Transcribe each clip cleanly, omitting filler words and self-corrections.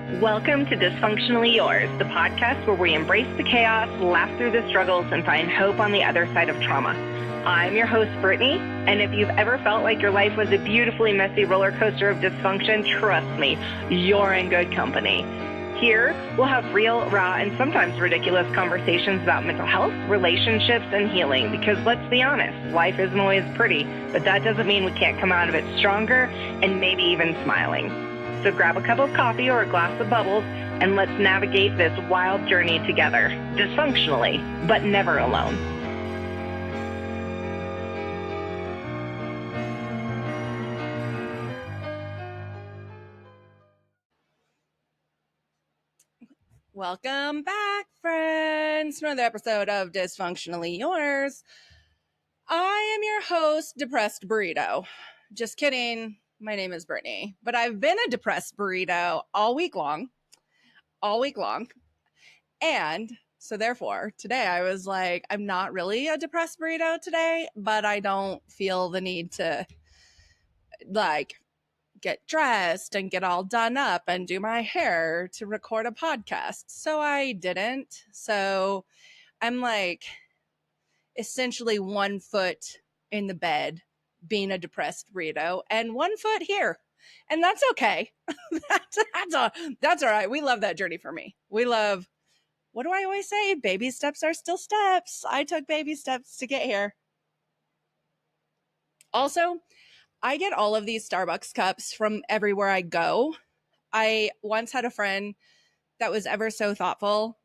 Welcome to Dysfunctionally Yours, the podcast where we embrace the chaos, laugh through the struggles, and find hope on the other side of trauma. I'm your host, Brittany, and if you've ever felt like your life was a beautifully messy roller coaster of dysfunction, trust me, you're in good company. Here, we'll have real, raw, and sometimes ridiculous conversations about mental health, relationships, and healing, because let's be honest, life isn't always pretty, but that doesn't mean we can't come out of it stronger and maybe even smiling. So grab a cup of coffee or a glass of bubbles, and let's navigate this wild journey together, dysfunctionally, but never alone. Welcome back, friends, to another episode of Dysfunctionally Yours. I am your host, Depressed Burrito. Just kidding. My name is Brittany, but I've been a depressed burrito all week long. And so therefore, today I was like, I'm not really a depressed burrito today, but I don't feel the need to get dressed and get all done up and do my hair to record a podcast. So I didn't. So I'm essentially 1 foot in the bed being a depressed burrito and 1 foot here. And that's okay. that's all right. We love that journey for me. We love, what do I always say? Baby steps are still steps. I took baby steps to get here. Also, I get all of these Starbucks cups from everywhere I go. I once had a friend that was ever so thoughtful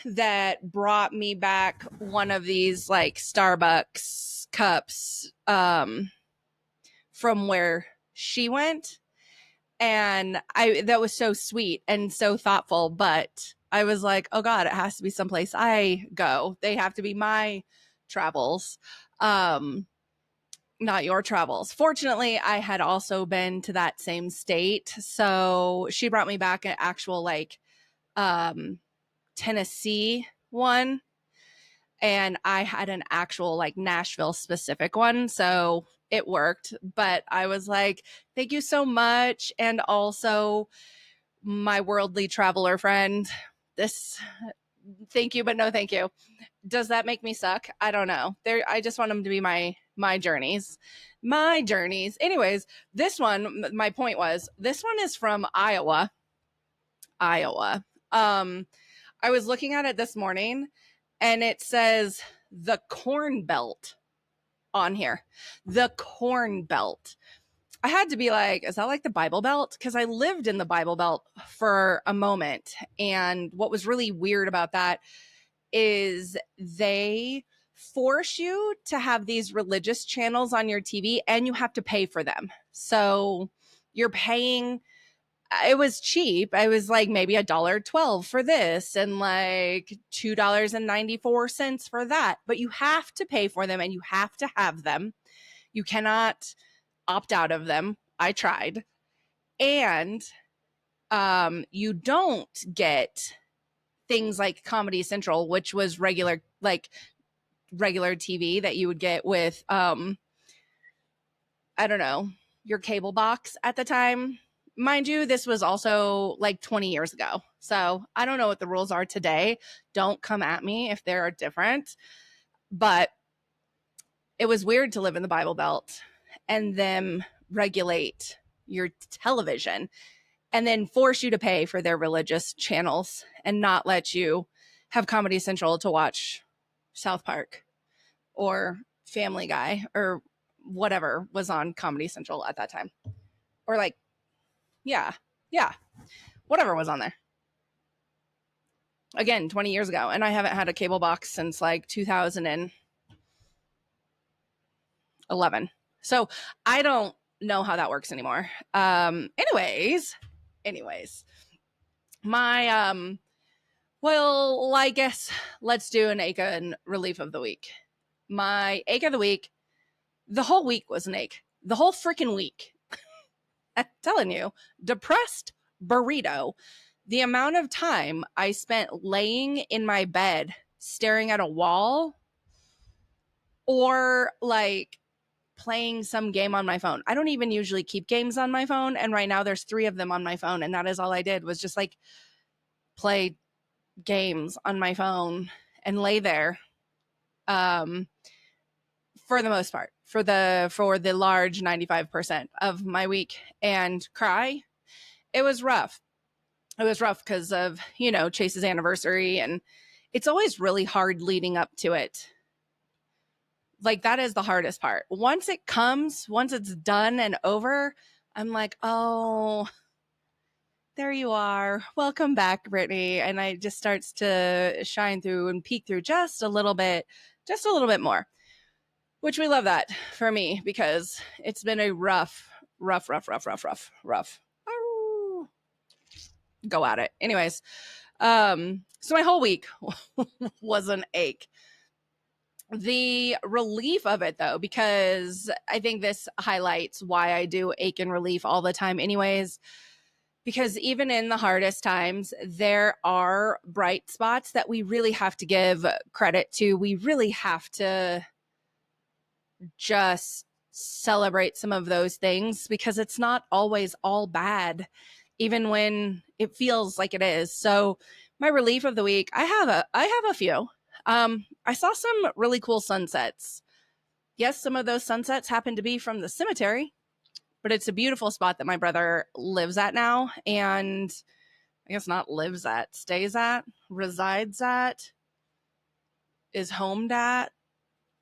that brought me back one of these Starbucks cups from where she went. And that was so sweet and so thoughtful, but I was like, oh God, it has to be someplace I go. They have to be my travels. Not your travels. Fortunately, I had also been to that same state. So she brought me back an actual Tennessee one. And I had an actual Nashville specific one. So it worked. But I was like, thank you so much. And also my worldly traveler friend, thank you, but no thank you. Does that make me suck? I don't know. I just want them to be my journeys. Anyways, this one, my point was, this one is from Iowa. I was looking at it this morning and it says the Corn Belt on here. The Corn Belt. I had to be like, is that like the Bible Belt? Because I lived in the Bible Belt for a moment. And what was really weird about that is they force you to have these religious channels on your TV and you have to pay for them. So you're paying, it was cheap. I was like maybe $1.12 for this and like $2.94 for that. But you have to pay for them and you have to have them. You cannot opt out of them. I tried. And you don't get things like Comedy Central, which was regular TV that you would get with I don't know, your cable box at the time. Mind you, this was also like 20 years ago. So I don't know what the rules are today. Don't come at me if they're different. But it was weird to live in the Bible Belt and them regulate your television and then force you to pay for their religious channels and not let you have Comedy Central to watch South Park or Family Guy or whatever was on Comedy Central at that time. Or whatever was on there. Again, 20 years ago. And I haven't had a cable box since 2011. So I don't know how that works anymore. Anyways, my well, I guess let's do an ache and relief of the week. My ache of the week, the whole week was an ache. The whole freaking week. I'm telling you, depressed burrito. The amount of time I spent laying in my bed staring at a wall or playing some game on my phone. I don't even usually keep games on my phone. And right now there's 3 of them on my phone. And that is all I did was just like play games on my phone and lay there. For the most part, for the large 95% of my week, and cry. It was rough. It was rough because of, Chase's anniversary, and it's always really hard leading up to it. Like, that is the hardest part. Once it's done and over, I'm like, oh, there you are. Welcome back, Brittany. And it just starts to shine through and peek through just a little bit more, which we love that for me because it's been a rough. Oh, go at it. Anyways, so my whole week was an ache. The relief of it, though, because I think this highlights why I do ache and relief all the time anyways, because even in the hardest times, there are bright spots that we really have to give credit to. We really have to just celebrate some of those things because it's not always all bad, even when it feels like it is. So my relief of the week, I have a few. I saw some really cool sunsets. Yes, some of those sunsets happen to be from the cemetery, but it's a beautiful spot that my brother lives at now. And I guess not lives at, stays at, resides at, is homed at,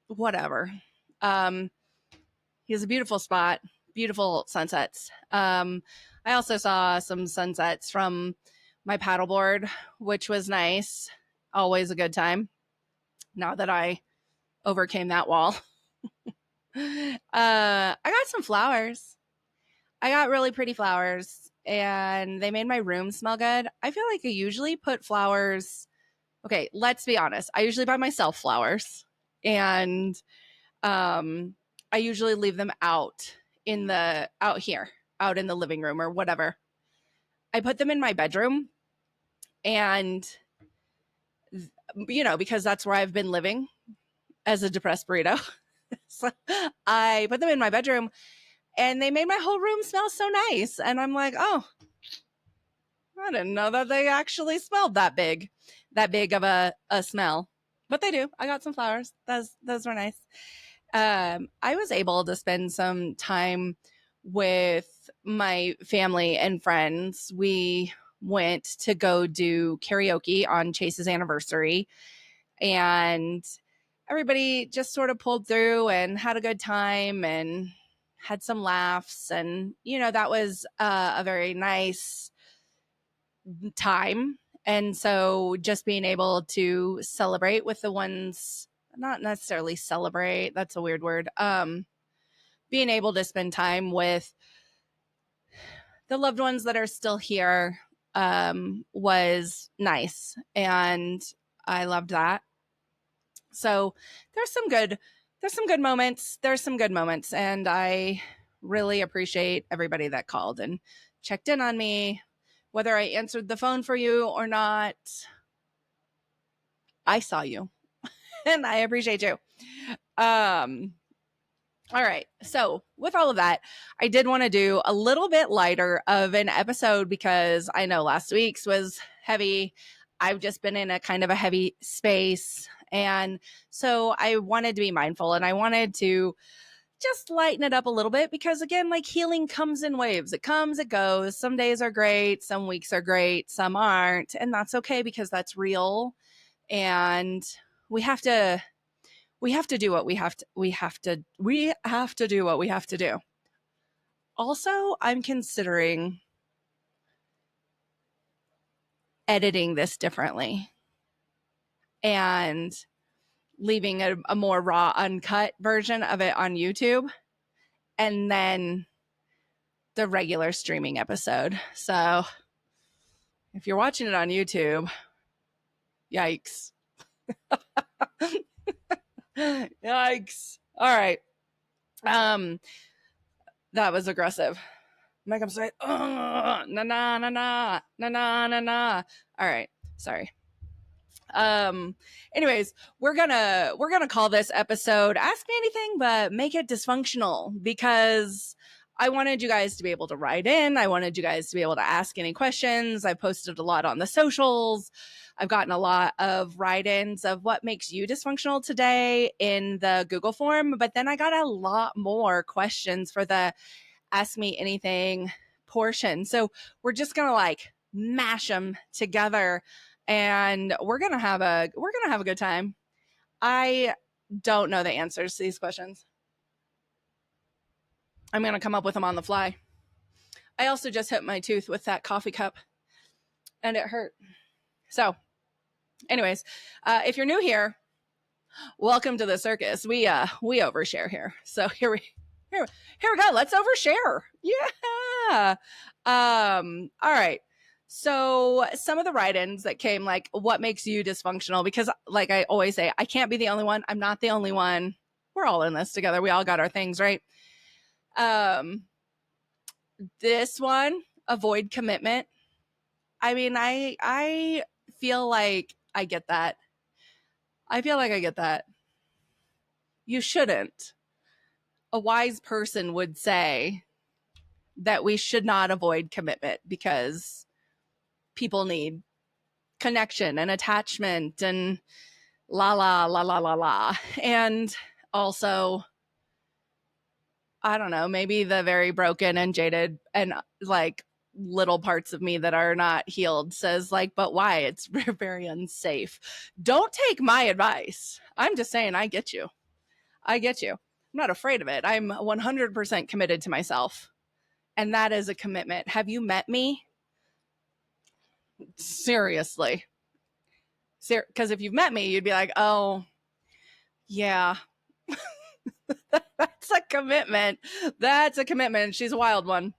whatever. He has a beautiful spot, beautiful sunsets. I also saw some sunsets from my paddleboard, which was nice. Always a good time. Now that I overcame that wall. I got some flowers. I got really pretty flowers and they made my room smell good. I feel like I usually put flowers. Okay, let's be honest. I usually buy myself flowers and I usually leave them out in the living room or whatever. I put them in my bedroom and because that's where I've been living as a depressed burrito. So I put them in my bedroom and they made my whole room smell so nice. And I'm like, oh, I didn't know that they actually smelled that big of a smell. But they do. I got some flowers. Those were nice. I was able to spend some time with my family and friends. We went to go do karaoke on Chase's anniversary, and everybody just sort of pulled through and had a good time and had some laughs. And, that was a very nice time. And so just being able to celebrate with the ones, not necessarily celebrate, that's a weird word, being able to spend time with the loved ones that are still here was nice. And I loved that. So there's some good moments. And I really appreciate everybody that called and checked in on me. Whether I answered the phone for you or not, I saw you and I appreciate you. All right. So with all of that, I did want to do a little bit lighter of an episode because I know last week's was heavy. I've just been in a kind of a heavy space. And so I wanted to be mindful and I wanted to just lighten it up a little bit because, again, like healing comes in waves. It comes, it goes. Some days are great. Some weeks are great. Some aren't. And that's okay because that's real. And we have to do what we have to do what we have to do. Also, I'm considering editing this differently and leaving a more raw, uncut version of it on YouTube and then the regular streaming episode. So if you're watching it on YouTube, yikes. Yikes. All right. That was aggressive. Make them say, oh, na na na na na na na na. All right. Sorry. Anyways, we're gonna call this episode Ask Me Anything, but make it dysfunctional, because I wanted you guys to be able to write in. I wanted you guys to be able to ask any questions. I posted a lot on the socials. I've gotten a lot of write-ins of what makes you dysfunctional today in the Google form, but then I got a lot more questions for the Ask Me Anything portion. So we're just gonna like mash them together, and we're gonna have a good time. I don't know the answers to these questions. I'm gonna come up with them on the fly. I also just hit my tooth with that coffee cup, and it hurt. So, anyways, if you're new here, welcome to the circus. We overshare here. So here we go. Let's overshare. Yeah. All right. So some of the write-ins that came, like, what makes you dysfunctional? Because like I always say, I can't be the only one. I'm not the only one. We're all in this together. We all got our things, right? This one, avoid commitment. I mean, I feel like I get that. You shouldn't. A wise person would say that we should not avoid commitment, because people need connection and attachment and la la la la la la. And also, I don't know, maybe the very broken and jaded and like little parts of me that are not healed says like, but why? It's very unsafe. Don't take my advice. I'm just saying, I get you. I'm not afraid of it. I'm 100% committed to myself. And that is a commitment. Have you met me? Seriously. Because if you've met me, you'd be like, oh, yeah. That's a commitment. She's a wild one.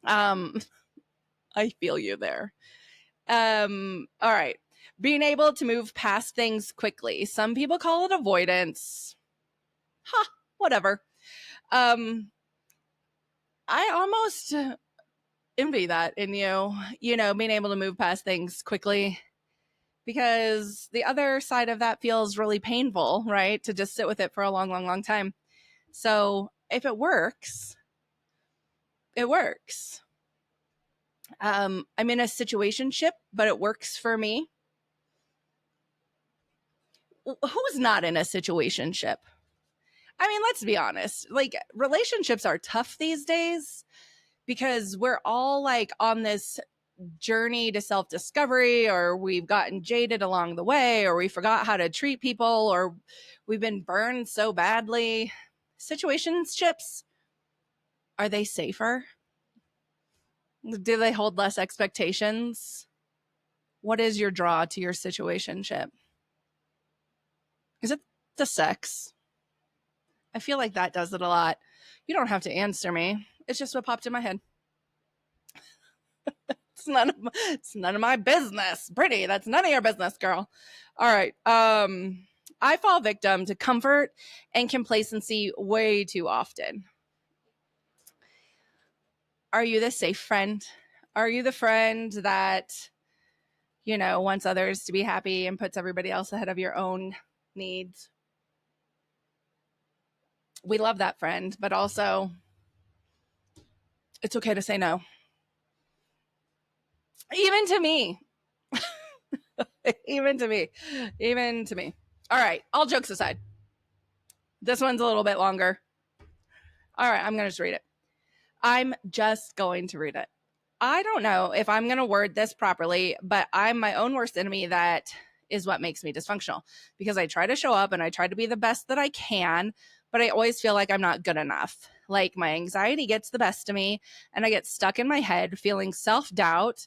I feel you there. All right. Being able to move past things quickly. Some people call it avoidance. Whatever. I almost envy that in you, being able to move past things quickly, because the other side of that feels really painful, right? To just sit with it for a long, long, long time. So if it works, it works. I'm in a situationship, but it works for me. Who's not in a situationship? I mean, let's be honest. Like, relationships are tough these days because we're all like on this journey to self-discovery, or we've gotten jaded along the way, or we forgot how to treat people, or we've been burned so badly. Situationships, are they safer? Do they hold less expectations? What is your draw to your situationship? Is it the sex? I feel like that does it a lot. You don't have to answer me. It's just what popped in my head. It's none of my business. Brittany, that's none of your business, girl. All right. I fall victim to comfort and complacency way too often. Are you the safe friend? Are you the friend that, wants others to be happy and puts everybody else ahead of your own needs? We love that friend, but also it's okay to say no. Even to me. Even to me. All right. All jokes aside, this one's a little bit longer. All right. I'm going to just read it. I don't know if I'm going to word this properly, but I'm my own worst enemy. That is what makes me dysfunctional, because I try to show up and I try to be the best that I can, but I always feel like I'm not good enough. Like, my anxiety gets the best of me and I get stuck in my head feeling self-doubt.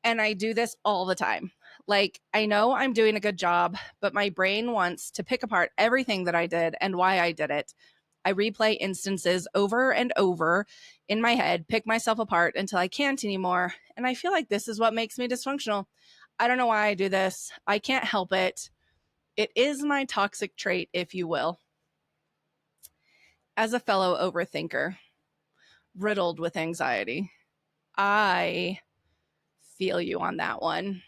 And I do this all the time. Like, I know I'm doing a good job, but my brain wants to pick apart everything that I did and why I did it. I replay instances over and over in my head, pick myself apart until I can't anymore. And I feel like this is what makes me dysfunctional. I don't know why I do this. I can't help it. It is my toxic trait, if you will. As a fellow overthinker, riddled with anxiety, I feel you on that one.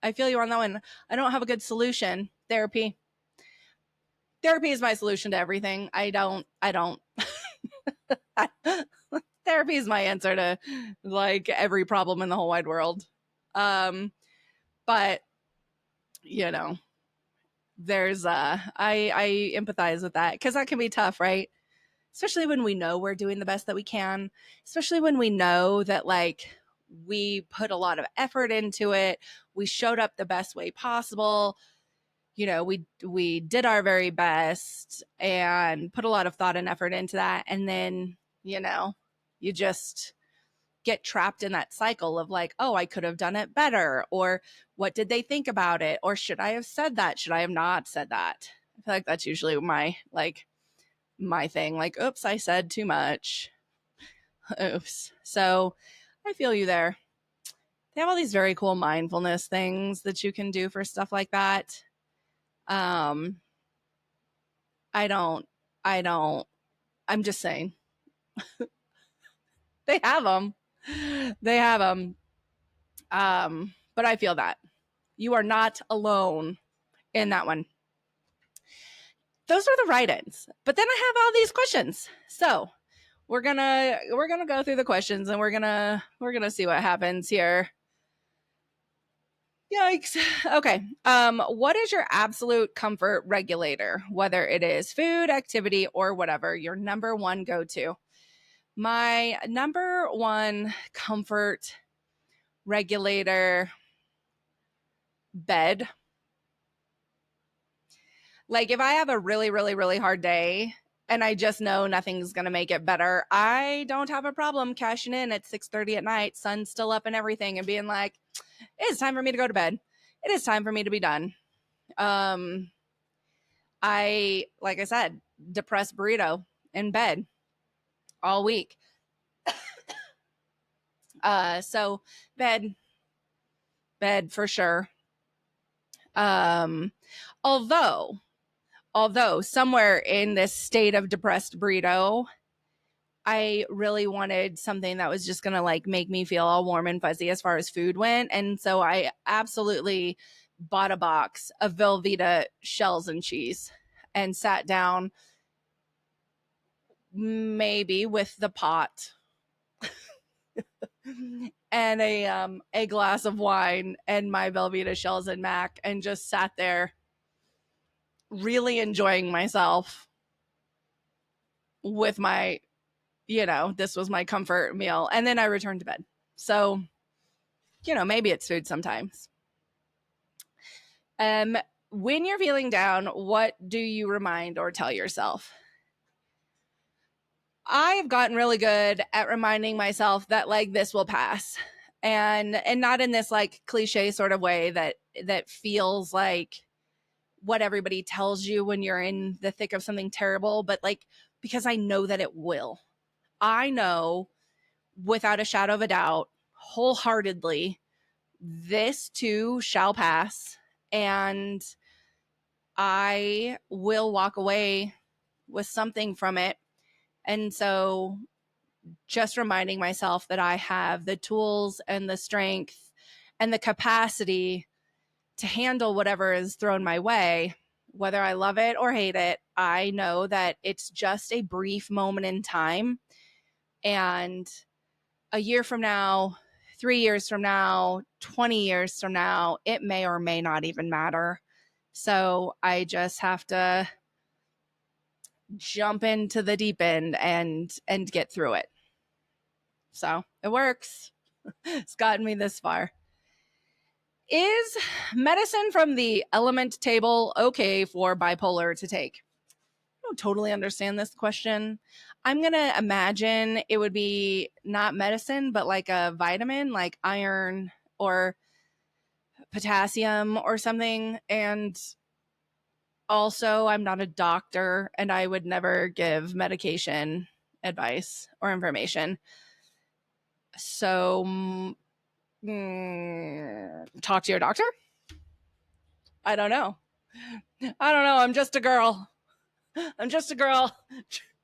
I feel you on that one. I don't have a good solution. Therapy is my solution to everything. I don't therapy is my answer to like every problem in the whole wide world. But you know, there's I empathize with that because that can be tough, right? Especially when we know we're doing the best that we can, especially when we know that like we put a lot of effort into it, we showed up the best way possible, we did our very best and put a lot of thought and effort into that, and then you just get trapped in that cycle of like, oh, I could have done it better, or what did they think about it, or should I have said that, should I have not said that? I feel like that's usually my thing, like, oops, I said too much. Oops. So I feel you there. They have all these very cool mindfulness things that you can do for stuff like that. I don't, I'm just saying. They have them. They have them. But I feel that you are not alone in that one. Those are the write-ins. But then I have all these questions. So we're gonna go through the questions and we're gonna see what happens here. Yikes. Okay. What is your absolute comfort regulator? Whether it is food, activity, or whatever, your number one go-to. My number one comfort regulator, bed. Like if I have a really, really, really hard day and I just know nothing's going to make it better, I don't have a problem cashing in at 6:30 at night, sun's still up and everything, and being like, it is time for me to go to bed. It is time for me to be done. Like I said, depressed burrito in bed all week. So bed for sure. Although somewhere in this state of depressed burrito, I really wanted something that was just going to like make me feel all warm and fuzzy as far as food went. And so I absolutely bought a box of Velveeta shells and cheese and sat down maybe with the pot and a glass of wine and my Velveeta shells and mac, and just sat there really enjoying myself with my, this was my comfort meal. And then I returned to bed. So, maybe it's food sometimes. When you're feeling down, what do you remind or tell yourself? I've gotten really good at reminding myself that like this will pass, and not in this like cliche sort of way that feels like what everybody tells you when you're in the thick of something terrible, but like because I know that it will. I know without a shadow of a doubt, wholeheartedly, this too shall pass, and I will walk away with something from it. And so just reminding myself that I have the tools and the strength and the capacity to handle whatever is thrown my way, whether I love it or hate it. I know that it's just a brief moment in time. And a year from now, 3 years from now, 20 years from now, it may or may not even matter. So I just have to jump into the deep end and get through it. So it works. It's gotten me this far. Is medicine from the element table okay for bipolar to take? I don't totally understand this question. I'm going to imagine it would be not medicine, but like a vitamin, like iron or potassium or something. And also, I'm not a doctor and I would never give medication advice or information. So, talk to your doctor? I don't know. I'm just a girl. I'm just a girl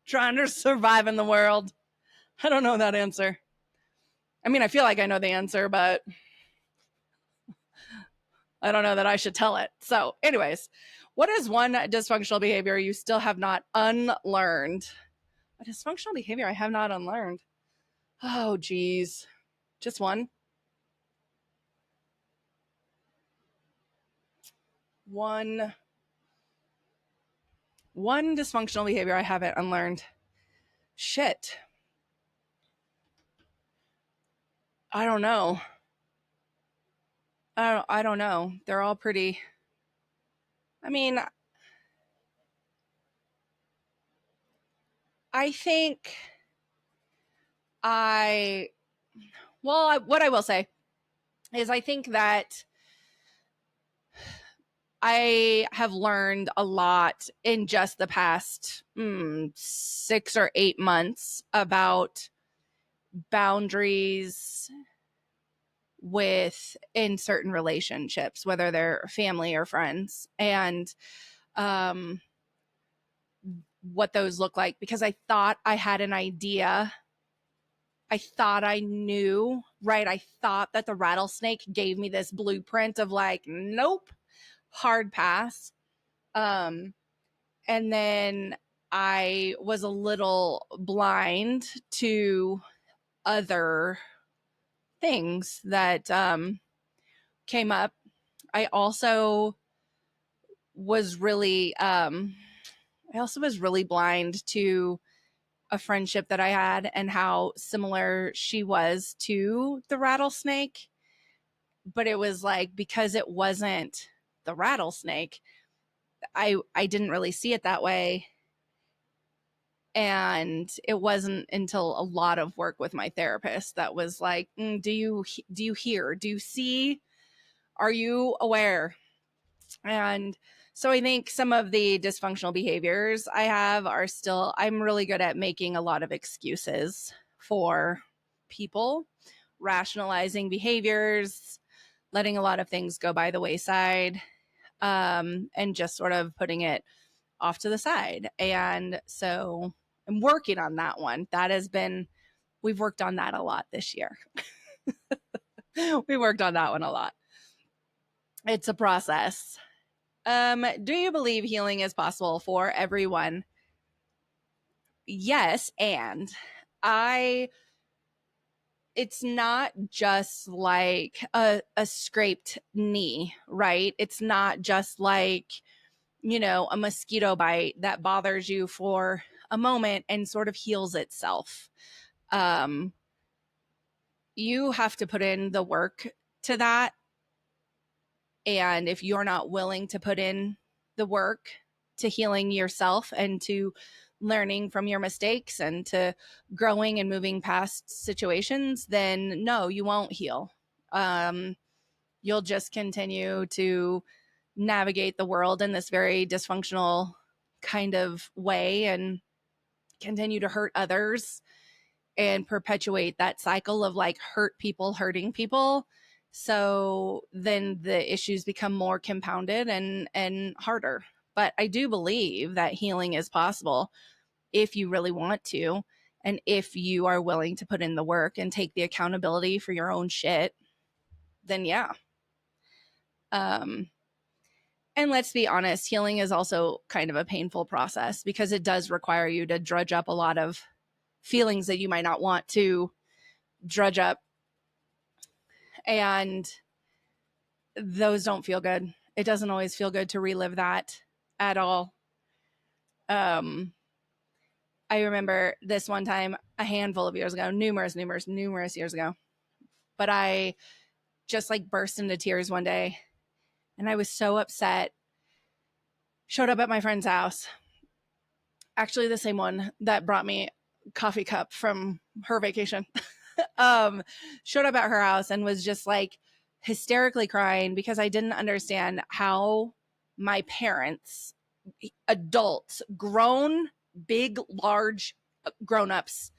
trying to survive in the world. I don't know that answer. I mean, I feel like I know the answer, but I don't know that I should tell it. So, anyways, what is one dysfunctional behavior you still have not unlearned? A dysfunctional behavior I have not unlearned. Oh, geez. Just one. One dysfunctional behavior I haven't unlearned. Shit. I don't know. I don't know. They're all pretty. I mean, I think what I will say is I think that I have learned a lot in just the past 6 or 8 months about boundaries in certain relationships, whether they're family or friends, and what those look like, because I thought I had an idea. I thought I knew, right? I thought that the rattlesnake gave me this blueprint of like, nope, hard pass. And then I was a little blind to other things that came up. I also was really blind to a friendship that I had and how similar she was to the rattlesnake. But it was like, because it wasn't the rattlesnake, I didn't really see it that way. And it wasn't until a lot of work with my therapist that was like, do you hear? Do you see? Are you aware? And so I think some of the dysfunctional behaviors I have are still, I'm really good at making a lot of excuses for people, rationalizing behaviors, letting a lot of things go by the wayside, and just sort of putting it off to the side. And so I'm working on that one. We've worked on that a lot this year. We worked on that one a lot. It's a process. Do you believe healing is possible for everyone? Yes, and it's not just like a scraped knee, right? It's not just like, a mosquito bite that bothers you for a moment and sort of heals itself. You have to put in the work to that. And if you're not willing to put in the work to healing yourself and to learning from your mistakes and to growing and moving past situations, then no, you won't heal. You'll just continue to navigate the world in this very dysfunctional kind of way and continue to hurt others and perpetuate that cycle of like hurt people hurting people. So then the issues become more compounded and harder. But I do believe that healing is possible if you really want to, and if you are willing to put in the work and take the accountability for your own shit, then yeah. And let's be honest, healing is also kind of a painful process because it does require you to drudge up a lot of feelings that you might not want to drudge up. And those don't feel good. It doesn't always feel good to relive that at all. I remember this one time a handful of years ago, numerous years ago, but I just like burst into tears one day and I was so upset. Showed up at my friend's house, actually the same one that brought me coffee cup from her vacation. Showed up at her house and was just like hysterically crying because I didn't understand how my parents, adults, grown, big, large grown-ups,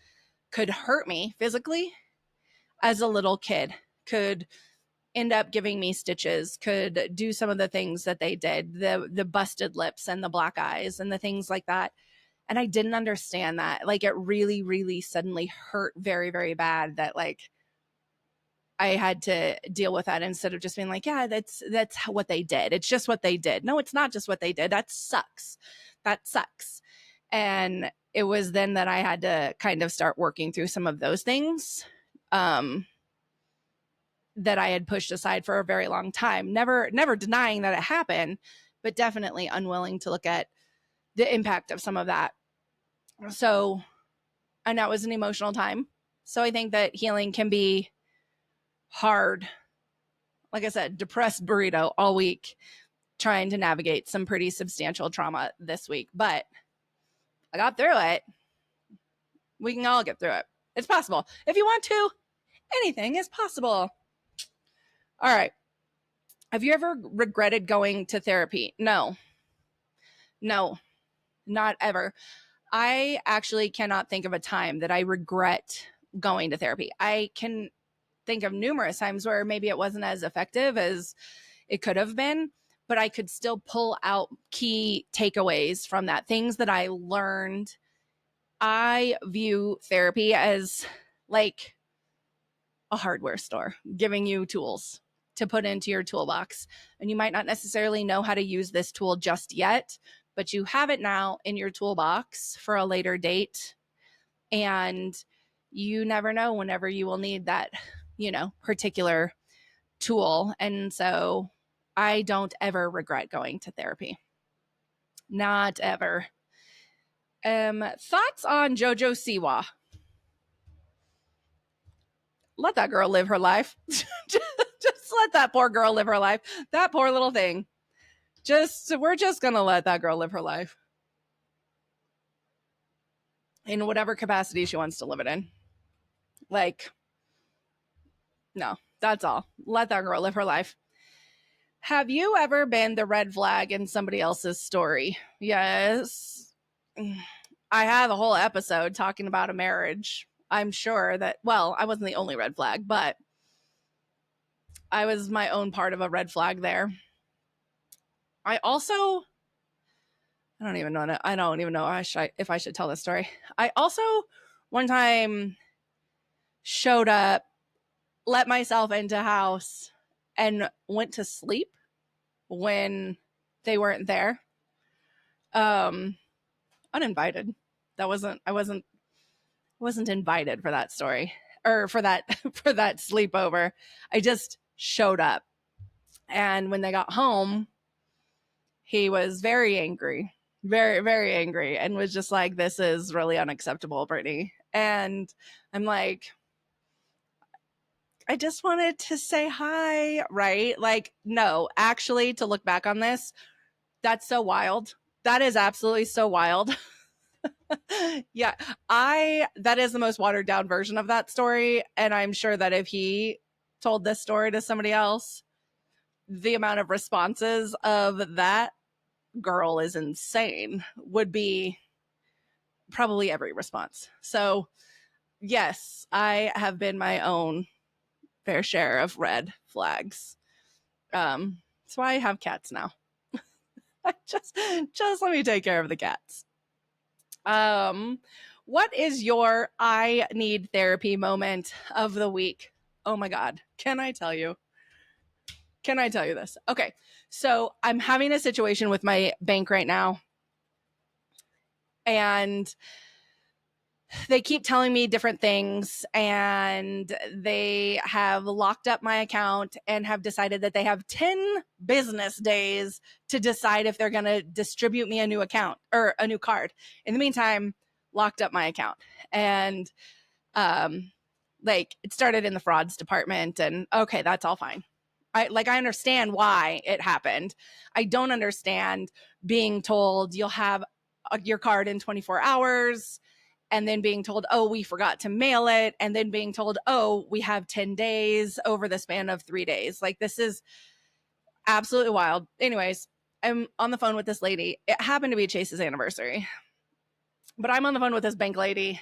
could hurt me physically as a little kid, could end up giving me stitches, could do some of the things that they did, the busted lips and the black eyes and the things like that. And I didn't understand that. Like, it really, really suddenly hurt very, very bad that like I had to deal with that instead of just being like, yeah, that's what they did. It's just what they did. No, it's not just what they did. That sucks. That sucks. And it was then that I had to kind of start working through some of those things that I had pushed aside for a very long time. Never denying that it happened, but definitely unwilling to look at the impact of some of that. So, and that was an emotional time. So I think that healing can be hard. Like I said, depressed burrito all week, trying to navigate some pretty substantial trauma this week. But I got through it. We can all get through it. It's possible. If you want to, anything is possible. All right. Have you ever regretted going to therapy? No, not ever. I actually cannot think of a time that I regret going to therapy. I can think of numerous times where maybe it wasn't as effective as it could have been, but I could still pull out key takeaways from that, things that I learned. I view therapy as like a hardware store giving you tools to put into your toolbox. And you might not necessarily know how to use this tool just yet, but you have it now in your toolbox for a later date. And you never know whenever you will need that, particular tool. And so I don't ever regret going to therapy. Not ever. Thoughts on JoJo Siwa? Let that girl live her life. Just let that poor girl live her life. That poor little thing. We're just going to let that girl live her life in whatever capacity she wants to live it in. Like, no, that's all. Let that girl live her life. Have you ever been the red flag in somebody else's story? Yes. I have a whole episode talking about a marriage. I'm sure that, well, I wasn't the only red flag, but I was my own part of a red flag there. I don't even know if I should tell this story. I also one time showed up, let myself into house, and went to sleep when they weren't there. Uninvited. I wasn't invited for that story or for that sleepover. I just showed up. And when they got home, he was very angry, very, very angry, and was just like, this is really unacceptable, Brittany. And I'm like, I just wanted to say hi, right? Like, no, actually, to look back on this, that's so wild. That is absolutely so wild. Yeah, that is the most watered down version of that story. And I'm sure that if he told this story to somebody else, the amount of responses of that girl is insane would be probably every response. So yes, I have been my own fair share of red flags. That's why I have cats now. just let me take care of the cats. What is your I need therapy moment of the week? Oh my God. Can I tell you this? Okay. So I'm having a situation with my bank right now, and they keep telling me different things, and they have locked up my account and have decided that they have 10 business days to decide if they're going to distribute me a new account or a new card. In the meantime, locked up my account. And it started in the frauds department, and okay, that's all fine. I understand why it happened. I don't understand being told you'll have your card in 24 hours and then being told, oh, we forgot to mail it. And then being told, oh, we have 10 days over the span of 3 days. Like, this is absolutely wild. Anyways, I'm on the phone with this lady. It happened to be Chase's anniversary, but I'm on the phone with this bank lady,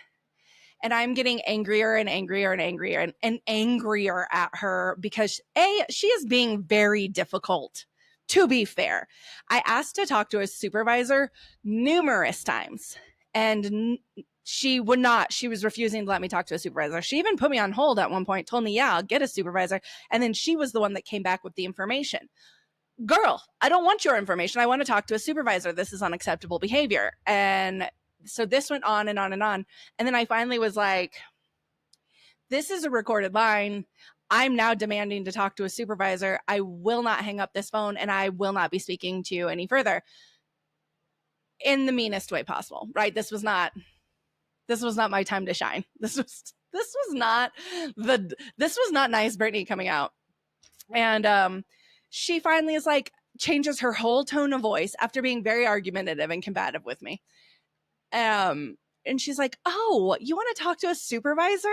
and I'm getting angrier and angrier and angrier and angrier at her because she is being very difficult. To be fair, I asked to talk to a supervisor numerous times, and she would not. She was refusing to let me talk to a supervisor. She even put me on hold at one point, told me, yeah, I'll get a supervisor. And then she was the one that came back with the information. Girl, I don't want your information. I want to talk to a supervisor. This is unacceptable behavior. And so this went on and on and on. And then I finally was like, this is a recorded line. I'm now demanding to talk to a supervisor. I will not hang up this phone, and I will not be speaking to you any further, in the meanest way possible, right? This was not my time to shine. This was not nice Brittany coming out. And she finally is like, changes her whole tone of voice after being very argumentative and combative with me. And she's like, oh, you want to talk to a supervisor?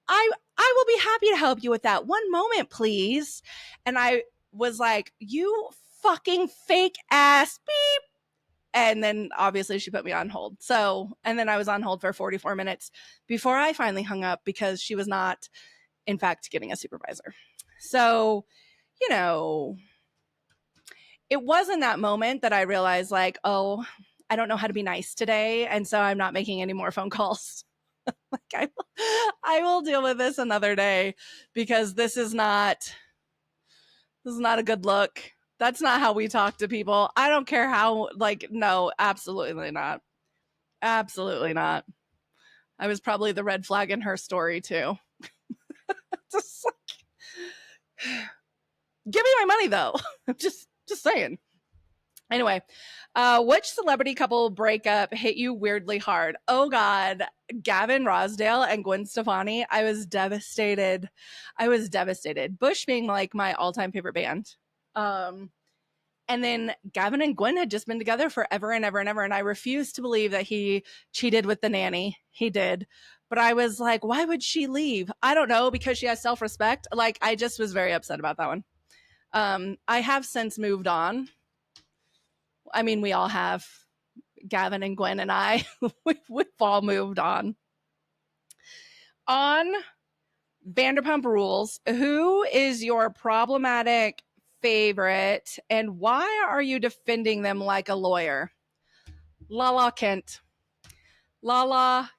I will be happy to help you with that. One moment, please. And I was like, you fucking fake ass beep. And then obviously she put me on hold. So, and then I was on hold for 44 minutes before I finally hung up because she was not, in fact, getting a supervisor. So, you know, it was in that moment that I realized, like, oh, I don't know how to be nice today. And so I'm not making any more phone calls. Like, I will deal with this another day because this is not a good look. That's not how we talk to people. I don't care how, like, no, absolutely not. Absolutely not. I was probably the red flag in her story too. Just like, give me my money though. just saying. Anyway, which celebrity couple breakup hit you weirdly hard? Oh God, Gavin Rossdale and Gwen Stefani. I was devastated. Bush being like my all-time favorite band. And then Gavin and Gwen had just been together forever and ever and ever. And I refused to believe that he cheated with the nanny. He did. But I was like, why would she leave? I don't know, because she has self-respect. Like, I just was very upset about that one. I have since moved on. I mean, we all have. Gavin and Gwen and I, we've all moved on. On Vanderpump Rules, who is your problematic favorite and why are you defending them like a lawyer? Lala Kent. I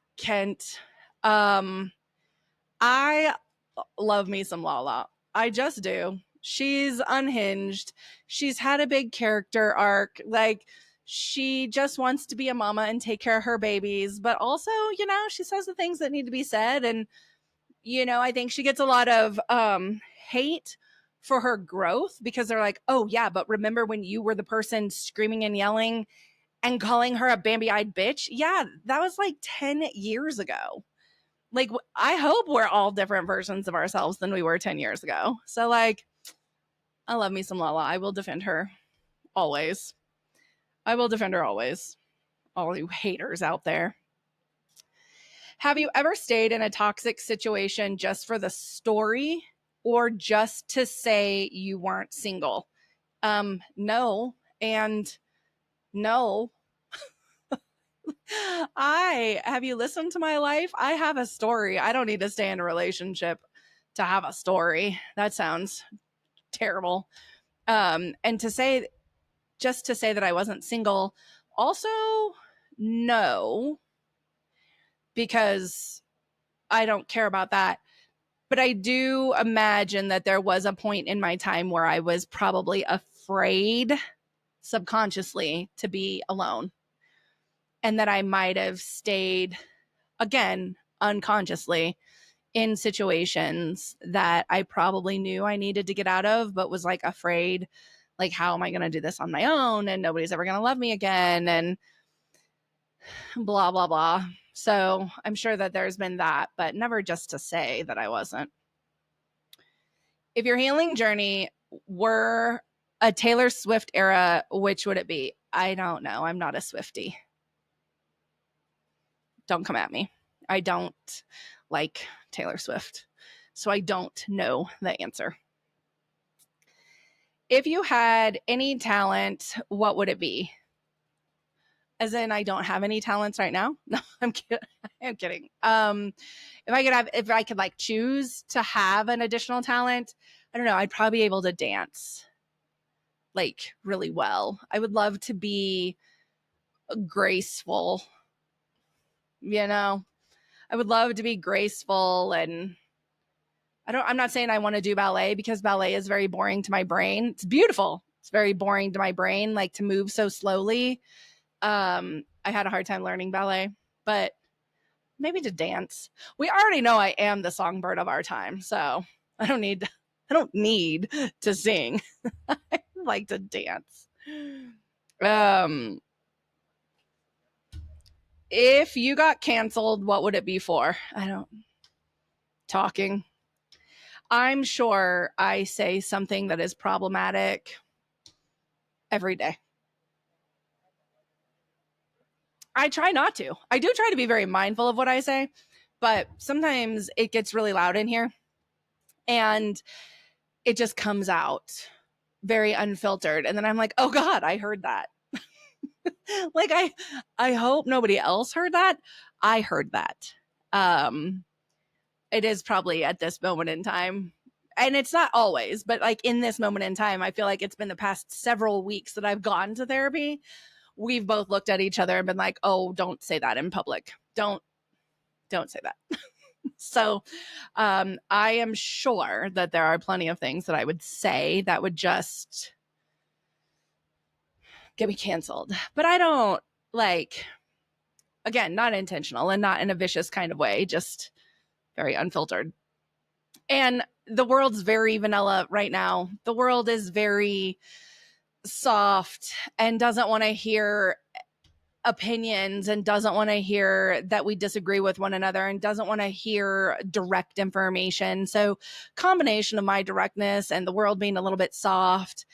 love me some Lala. I just do. She's unhinged. She's had a big character arc. Like, she just wants to be a mama and take care of her babies, but also, you know, she says the things that need to be said. And, you know, I think she gets a lot of hate for her growth because they're like, oh yeah, but remember when you were the person screaming and yelling and calling her a Bambi-eyed bitch? Yeah, that was like 10 years ago. Like, I hope we're all different versions of ourselves than we were 10 years ago. So, like, I love me some Lala. I will defend her always. All you haters out there. Have you ever stayed in a toxic situation just for the story or just to say you weren't single? No. And no. Have you listened to my life? I have a story. I don't need to stay in a relationship to have a story. That sounds terrible. And just to say that I wasn't single, also no, because I don't care about that. But I do imagine that there was a point in my time where I was probably afraid subconsciously to be alone. And that I might have stayed, again, unconsciously in situations that I probably knew I needed to get out of, but was like afraid, like, how am I going to do this on my own? And nobody's ever going to love me again. And blah, blah, blah. So I'm sure that there's been that, but never just to say that I wasn't. If your healing journey were a Taylor Swift era, which would it be? I don't know. I'm not a Swiftie. Don't come at me. I don't like Taylor Swift, so I don't know the answer. If you had any talent, what would it be? As in, I don't have any talents right now. No, I'm kidding. I'm kidding. If I could like choose to have an additional talent, I don't know. I'd probably be able to dance like really well. I would love to be graceful. you know, I would love to be graceful, and I'm not saying I want to do ballet, because ballet is very boring to my brain. It's beautiful. It's very boring to my brain, like to move so slowly. I had a hard time learning ballet, but maybe to dance. We already know I am the songbird of our time, so I don't need to sing. I like to dance. If you got canceled, what would it be for? Talking. I'm sure I say something that is problematic every day. I try not to. I do try to be very mindful of what I say, but sometimes it gets really loud in here and it just comes out very unfiltered. And then I'm like, oh God, I heard that. Like, I hope nobody else heard that. I heard that. It is probably at this moment in time, and it's not always, but like in this moment in time, I feel like it's been the past several weeks that I've gone to therapy. We've both looked at each other and been like, oh, don't say that in public. Don't say that. So I am sure that there are plenty of things that I would say that would just get me canceled. But I don't, like, again, not intentional and not in a vicious kind of way, just very unfiltered. And the world's very vanilla right now. The world is very soft and doesn't want to hear opinions and doesn't want to hear that we disagree with one another and doesn't want to hear direct information. So combination of my directness and the world being a little bit soft,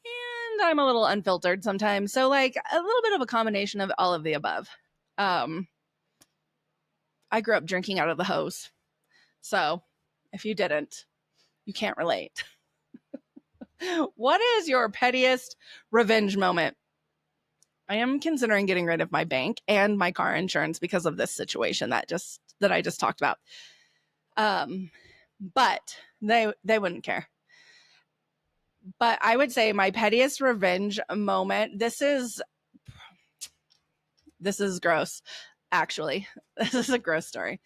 and I'm a little unfiltered sometimes. So like a little bit of a combination of all of the above. I grew up drinking out of the hose. So if you didn't, you can't relate. What is your pettiest revenge moment? I am considering getting rid of my bank and my car insurance because of this situation that I just talked about. But they wouldn't care. But I would say my pettiest revenge moment, this is gross, actually. This is a gross story.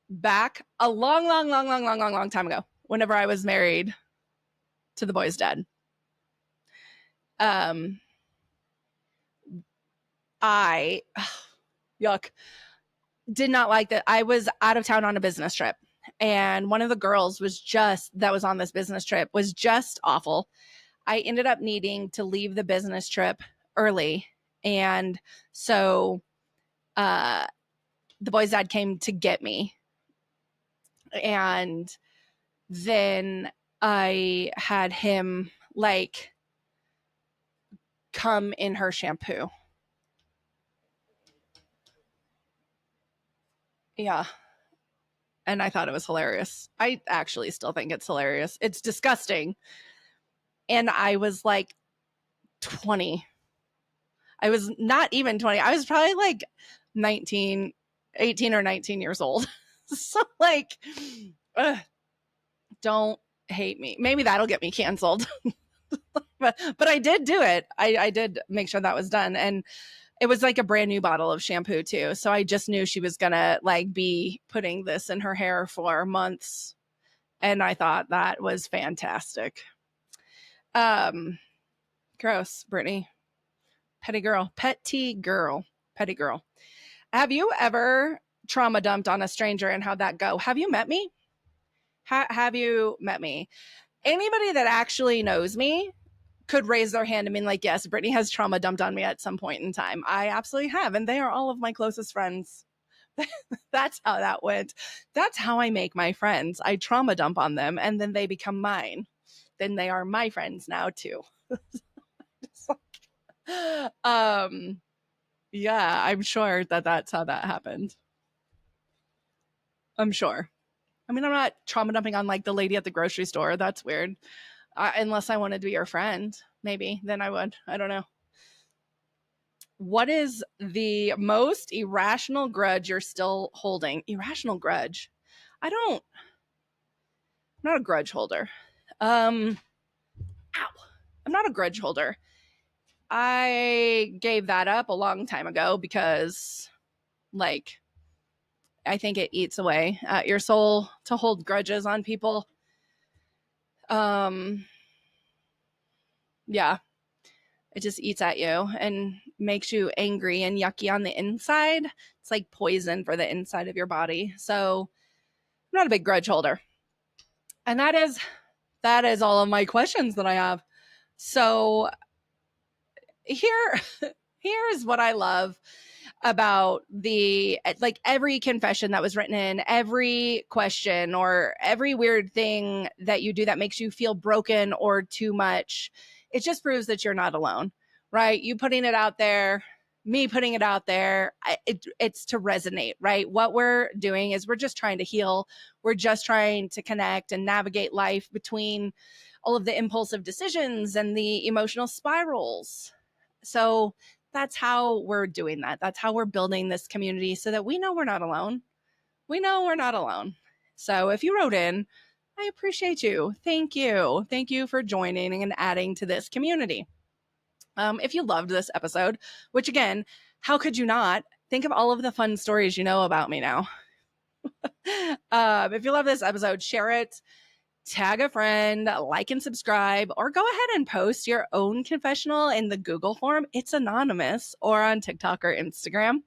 Back a long time ago, whenever I was married to the boy's dad. I yuck, did not like that. I was out of town on a business trip, and one of the girls that was on this business trip was just awful. I ended up needing to leave the business trip early, and so the boy's dad came to get me, and then I had him like come in her shampoo. Yeah. And I thought it was hilarious. I actually still think it's hilarious. It's disgusting. And I was like 20. I was not even 20. I was probably like 18 or 19 years old. So like, don't hate me. Maybe that'll get me canceled. but I did do it. I did make sure that was done. And it was like a brand new bottle of shampoo too. So I just knew she was gonna like be putting this in her hair for months. And I thought that was fantastic. Gross, Brittany. Petty girl. Have you ever trauma dumped on a stranger, and how'd that go? Have you met me? Have you met me? Anybody that actually knows me could raise their hand and be like, yes, Brittany has trauma dumped on me at some point in time. I absolutely have. And they are all of my closest friends. That's how that went. That's how I make my friends. I trauma dump on them and then they become mine. Then they are my friends now too. Yeah, I'm sure that that's how that happened. I'm sure. I mean, I'm not trauma dumping on like the lady at the grocery store. That's weird. Unless I wanted to be your friend, maybe then I would. I don't know. What is the most irrational grudge you're still holding? Irrational grudge. I'm not a grudge holder. Ow. I'm not a grudge holder. I gave that up a long time ago because, like, I think it eats away at your soul to hold grudges on people. Yeah, it just eats at you and makes you angry and yucky on the inside. It's like poison for the inside of your body. So I'm not a big grudge holder. And that is all of my questions that I have. So here's what I love about the, like, every confession that was written in, every question or every weird thing that you do that makes you feel broken or too much. It just proves that you're not alone, right? You putting it out there, me putting it out there, it's to resonate, right? What we're doing is we're just trying to heal. We're just trying to connect and navigate life between all of the impulsive decisions and the emotional spirals. So that's how we're doing that. That's how we're building this community so that we know we're not alone. We know we're not alone. So if you wrote in, I appreciate you. Thank you. Thank you for joining and adding to this community. If you loved this episode, which again, how could you not? Think of all of the fun stories you know about me now. If you love this episode, share it, tag a friend, like and subscribe, or go ahead and post your own confessional in the Google form. It's anonymous, or on TikTok or Instagram.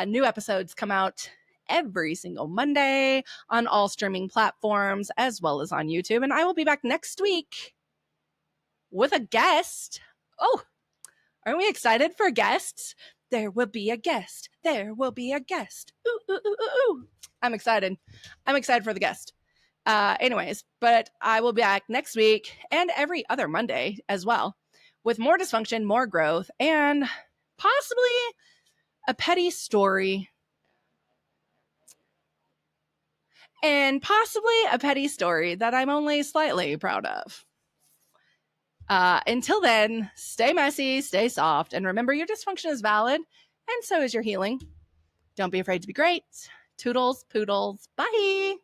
New episodes come out every single Monday on all streaming platforms, as well as on YouTube. And I will be back next week with a guest. Oh, aren't we excited for guests? There will be a guest. There will be a guest. Ooh, ooh, ooh, ooh, ooh. I'm excited. I'm excited for the guest. Anyways, but I will be back next week and every other Monday as well with more dysfunction, more growth, and possibly a petty story. And possibly a petty story that I'm only slightly proud of. Until then, stay messy, stay soft, and remember your dysfunction is valid, and so is your healing. Don't be afraid to be great. Toodles, poodles, bye.